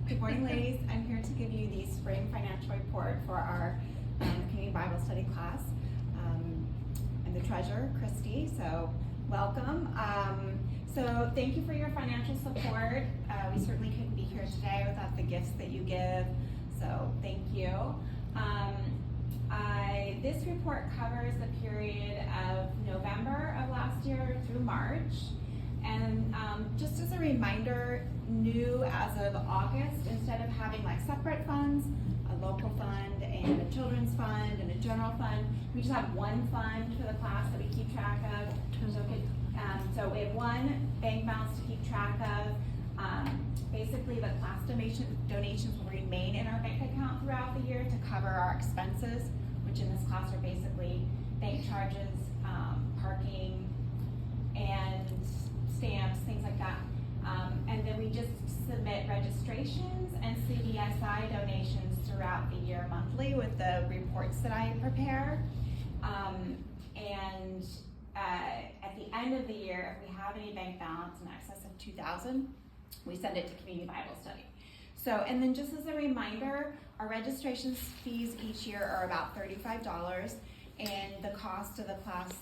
Good morning, ladies. I'm here to give you the spring financial report for our Community Bible Study class. I'm the treasurer, Christy, so welcome. So thank you for your financial support. We certainly couldn't be here today without the gifts that you give, so thank you. This report covers the period of November of last year through March. And just as a reminder, new as of August, instead of having like separate funds, a local fund and a children's fund and a general fund, we just have one fund for the class that we keep track of. So we have one bank balance to keep track of. Basically, the class donations will remain in our bank account throughout the year to cover our expenses, which in this class are basically bank charges, parking, and stamps, things like that. And then we just submit registrations and CBSI donations throughout the year monthly with the reports that I prepare. And at the end of the year, if we have any bank balance in excess of $2,000, we send it to Community Bible Study. So, and then just as a reminder, our registration fees each year are about $35, and the cost of the class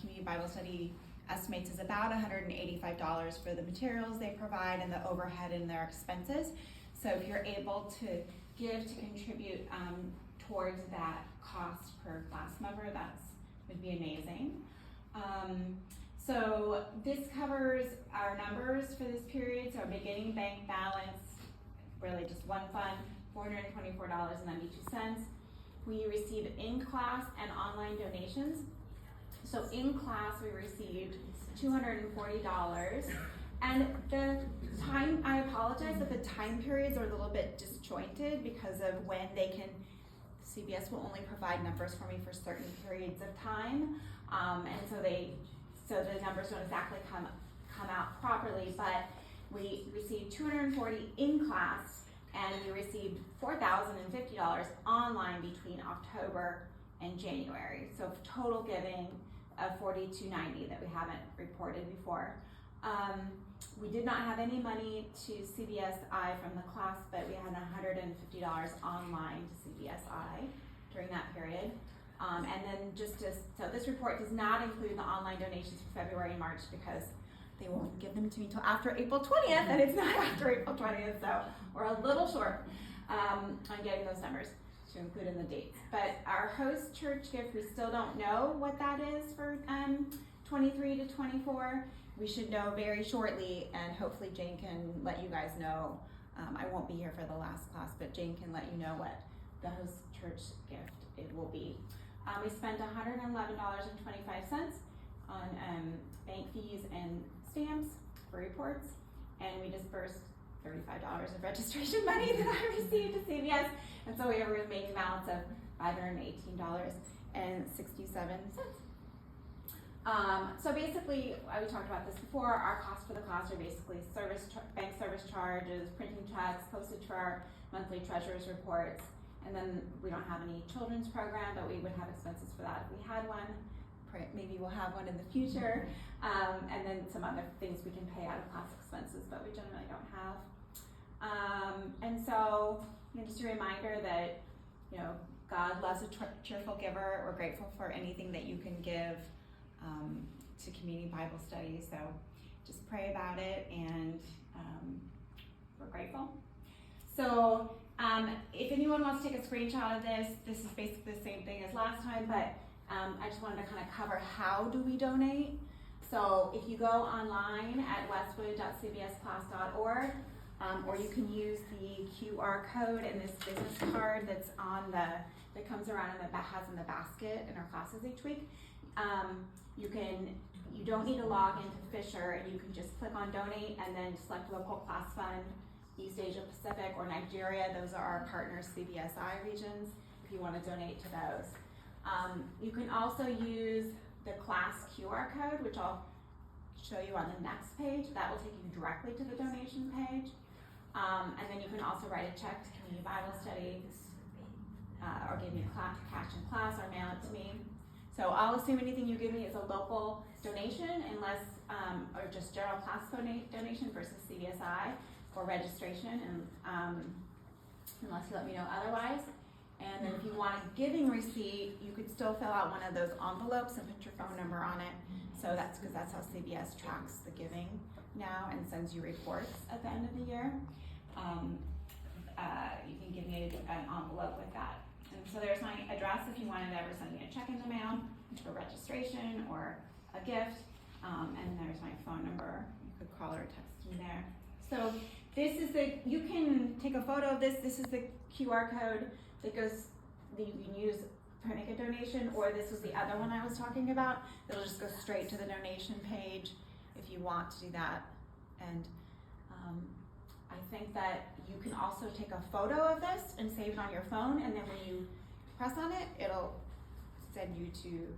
Community Bible Study estimates is about $185 for the materials they provide and the overhead and their expenses. So if you're able to give to contribute towards that cost per class member, that would be amazing. So this covers our numbers for this period. So our beginning bank balance, really just one fund, $424.92. We receive in-class and online donations. So in class, we received $240, and the time, I apologize that the time periods are a little bit disjointed because of when they can, CBS will only provide numbers for me for certain periods of time, and so the numbers don't exactly come out properly, but we received $240 in class, and we received $4,050 online between October and January. So total giving of $42.90 that we haven't reported before. We did not have any money to CBSI from the class, but we had $150 online to CBSI during that period. And then so this report does not include the online donations for February and March because they won't give them to me until after April 20th, and it's not after April 20th, so we're a little short on getting those numbers to include in the dates. But our host church gift, we still don't know what that is for 23 to 24. We should know very shortly, and hopefully Jane can let you guys know. I won't be here for the last class, but Jane can let you know what the host church gift it will be. We spent $111.25 on bank fees and stamps for reports, and we dispersed $35 of registration money that I received to CBS, and so we have a remaining balance of $518.67. So basically, we talked about this before, our costs for the class are basically bank service charges, printing checks, postage for our monthly treasurer's reports, and then we don't have any children's program, but we would have expenses for that if we had one. Maybe we'll have one in the future, and then some other things we can pay out of class expenses, but we generally don't have. And so, just a reminder that, God loves a cheerful giver. We're grateful for anything that you can give to Community Bible Study. So just pray about it, and we're grateful. So if anyone wants to take a screenshot of this is basically the same thing as last time, but I just wanted to kind of cover how do we donate. So if you go online at westwood.cbsclass.org, or you can use the QR code in this business card that's that comes around and has in the basket in our classes each week. You don't need to log into Fisher, and you can just click on donate and then select local class fund, East Asia Pacific or Nigeria. Those are our partners CBSI regions if you want to donate to those. You can also use the class QR code, which I'll show you on the next page. That will take you directly to the donation page. And then you can also write a check to Community Bible Study, or give me cash in class, or mail it to me. So I'll assume anything you give me is a local donation, unless, or just general class donation versus CBSI. for registration, and unless you let me know otherwise. And then if you want a giving receipt, you could still fill out one of those envelopes and put your phone number on it. So that's because that's how CBS tracks the giving now and sends you reports at the end of the year. You can give me an envelope with that. And so there's my address if you wanted to ever send me a check in the mail for registration or a gift. And there's my phone number. You could call or text me there. So this is you can take a photo of this. This is the QR code that you can use to make a donation, or this was the other one I was talking about. It'll just go straight to the donation page if you want to do that. And I think that you can also take a photo of this and save it on your phone, and then when you press on it, it'll send you to.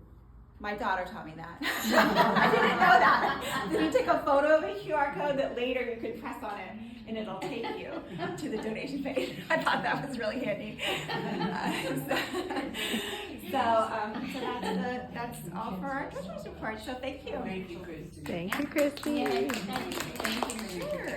My daughter taught me that. I didn't know that. Then you take a photo of a QR code that later you can press on it and it'll take you to the donation page. I thought that was really handy. So that's all for our treasurer's report. So thank you. Thank you, Christy. Thank you, Christy. Thank you. Sure.